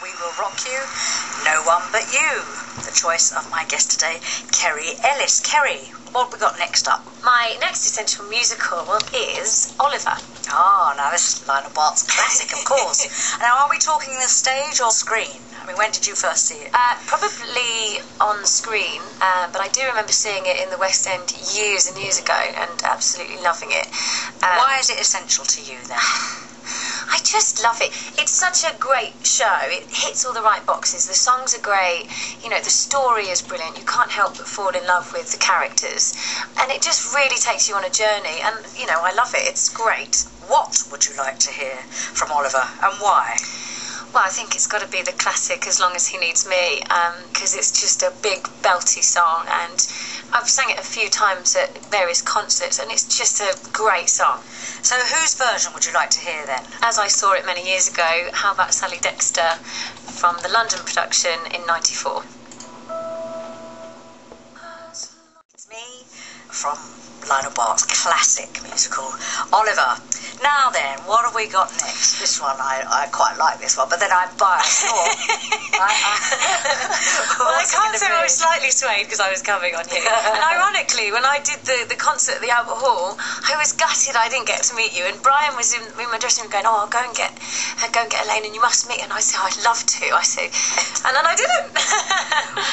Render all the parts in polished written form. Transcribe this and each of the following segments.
We Will Rock You, No One But You. The choice of my guest today, Kerry Ellis. Kerry, what have we got next up? My next essential musical is Oliver. Ah, now this is Lionel Bart's classic, of course. Now, are we talking the stage or screen? I mean, when did you first see it? Probably on screen, but I do remember seeing it in the West End years and years ago and absolutely loving it. Why is it essential to you then? I just love it. It's such a great show. It hits all the right boxes. The songs are great. You know, the story is brilliant. You can't help but fall in love with the characters. And it just really takes you on a journey. And, you know, I love it. It's great. What would you like to hear from Oliver and why? Well, I think it's got to be the classic As Long As He Needs Me, because it's just a big belty song, and I've sang it a few times at various concerts, and it's just a great song. So whose version would you like to hear then? As I saw it many years ago, how about Sally Dexter from the London production in '94? It's me from Lionel Bart's classic musical, Oliver. Now then, what have we got next? This one, I quite like this one, but then I'm biased. Well, I can't say I was slightly swayed because I was coming on you. And ironically, when I did the concert at the Albert Hall, I was gutted I didn't get to meet you. And Brian was in my dressing room going, "Oh, I'll go and get Elaine, and you must meet." And I said, "I'd love to." I said, and then I didn't.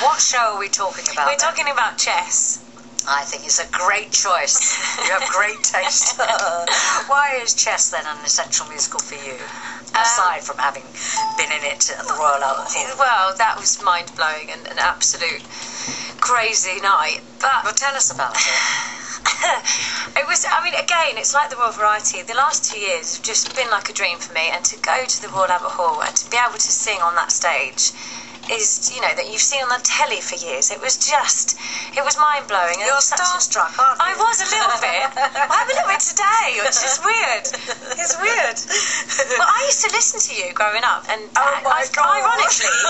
What show are we talking about? We're talking about Chess. I think it's a great choice. You have great taste. Why is Chess then an essential musical for you? Aside from having been in it at the Royal Albert Hall. Well, that was mind-blowing and an absolute crazy night. Well, tell us about it. It was, I mean, again, it's like the Royal Variety. The last 2 years have just been like a dream for me. And to go to the Royal Albert Hall and to be able to sing on that stage is, you know, that you've seen on the telly for years. It was mind-blowing. You're starstruck, aren't you? I was a little bit. I'm a little bit today, which is weird. It's weird. Well, I used to listen to you growing up, and ironically,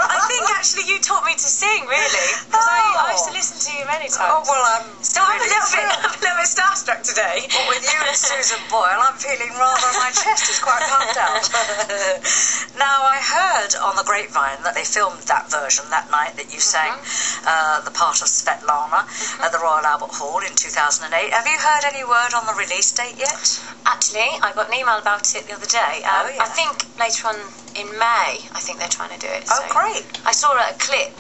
I think actually you taught me to sing, really. Because I used to listen to you many times. Oh, well, I'm a little bit starstruck today. Well, with you and Susan Boyle, I'm feeling rather, my chest is quite pumped out. Now, I heard on the grapevine that they filmed that version that night that you sang the part of Svetlana at the Royal Albert Hall in 2008. Have you heard any word on the release date yet? Actually, I got an email about it the other day. I think later on in May, I think they're trying to do it. Oh, so great. I saw a clip.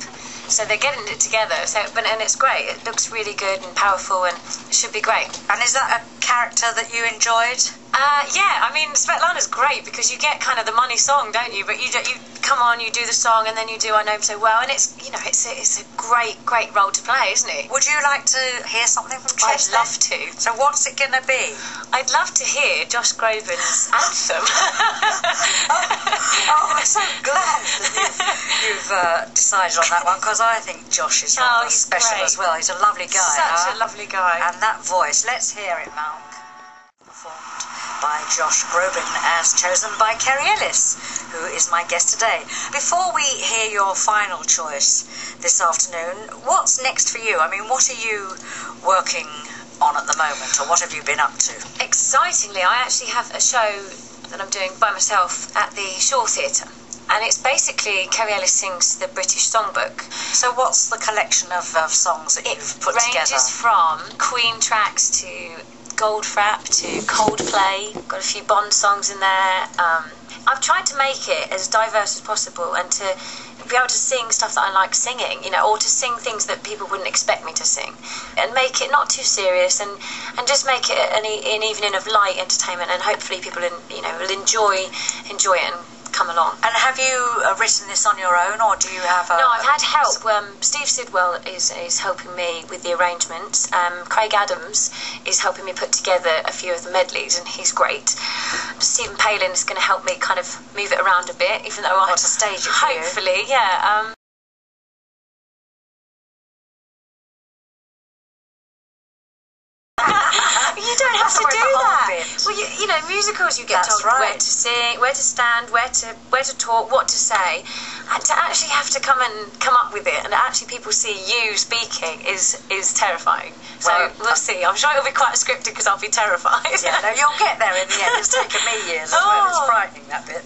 So they're getting it together, and it's great. It looks really good and powerful, and it should be great. And is that a character that you enjoyed? Yeah, I mean, Svetlana's great because you get kind of the money song, don't you? But you come on, you do the song, and then you do I Know Him So Well, and it's, you know, it's a great role to play, isn't it? Would you like to hear something from Chess? I'd love to. So what's it going to be? I'd love to hear Josh Groban's anthem. I'm so glad that you've decided on that one, because I think Josh is rather special great. As well. He's a lovely guy. Such a lovely guy. And that voice, let's hear it, Mal. Performed by Josh Groban, as chosen by Kerry Ellis, who is my guest today. Before we hear your final choice this afternoon, what's next for you? I mean, what are you working on at the moment, or what have you been up to? Excitingly, I actually have a show that I'm doing by myself at the Shaw Theatre. And it's basically Kerry Ellis sings the British Songbook. So what's the collection of songs that you've put together? It ranges from Queen tracks to Goldfrapp to Coldplay. Got a few Bond songs in there. I've tried to make it as diverse as possible and to be able to sing stuff that I like singing, you know, or to sing things that people wouldn't expect me to sing, and make it not too serious, and just make it an evening of light entertainment, and hopefully people will enjoy it and come along. And have you written this on your own, or do you have No, I've had help. Steve Sidwell is helping me with the arrangements. Craig Adams is helping me put together a few of the medleys, and he's great. Stephen Palin is going to help me kind of move it around a bit, even though I want to stage it for you. Hopefully, yeah. You don't have to do that. Well, you know, musicals you get That's told where right. to sing, where to stand, where to talk, what to say, and to actually have to come up with it, and actually people see you speaking is terrifying. So we'll see. I'm sure it'll be quite scripted because I'll be terrified. Yeah, no, you'll get there in the end. It's taken me years as well. It's frightening, that bit.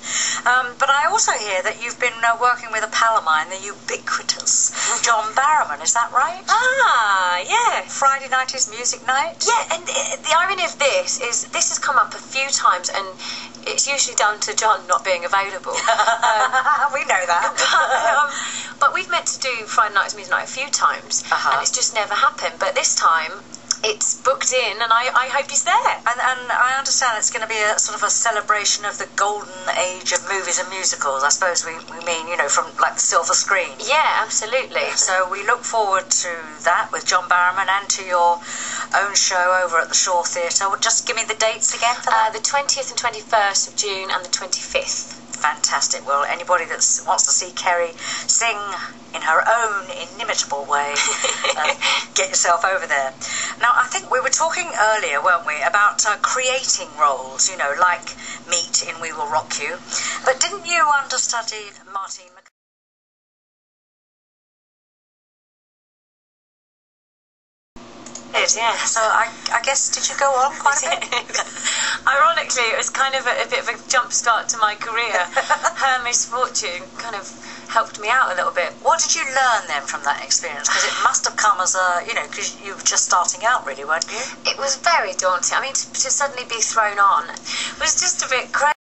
But I also hear that you've been working with a pal of mine, the ubiquitous John Barrowman. Is that right? Ah, yeah. Friday night is music night? Yeah, and the irony of this is this has come up a few times, and it's usually down to John not being available. We know that. But we've meant to do Friday Night's Music Night a few times, and it's just never happened. But this time, it's booked in, and I hope he's there. And I understand it's going to be a sort of a celebration of the golden age of movies and musicals. I suppose we mean, you know, from like the silver screen. Yeah, absolutely. So we look forward to that with John Barrowman and to your own show over at the Shaw Theatre. Just give me the dates again for that. The 20th and 21st of June and the 25th. Fantastic. Well, anybody that wants to see Kerry sing in her own inimitable way, get yourself over there. Now, I think we were talking earlier, weren't we, about creating roles, you know, like Meat in We Will Rock You. But didn't you understudy Martine McCarthy? Yeah. So I guess, did you go on quite a bit? Ironically, it was kind of a bit of a jump start to my career. Her misfortune kind of helped me out a little bit. What did you learn then from that experience? Because it must have come as a, you know, because you were just starting out really, weren't you? It was very daunting. I mean, to suddenly be thrown on was just a bit crazy.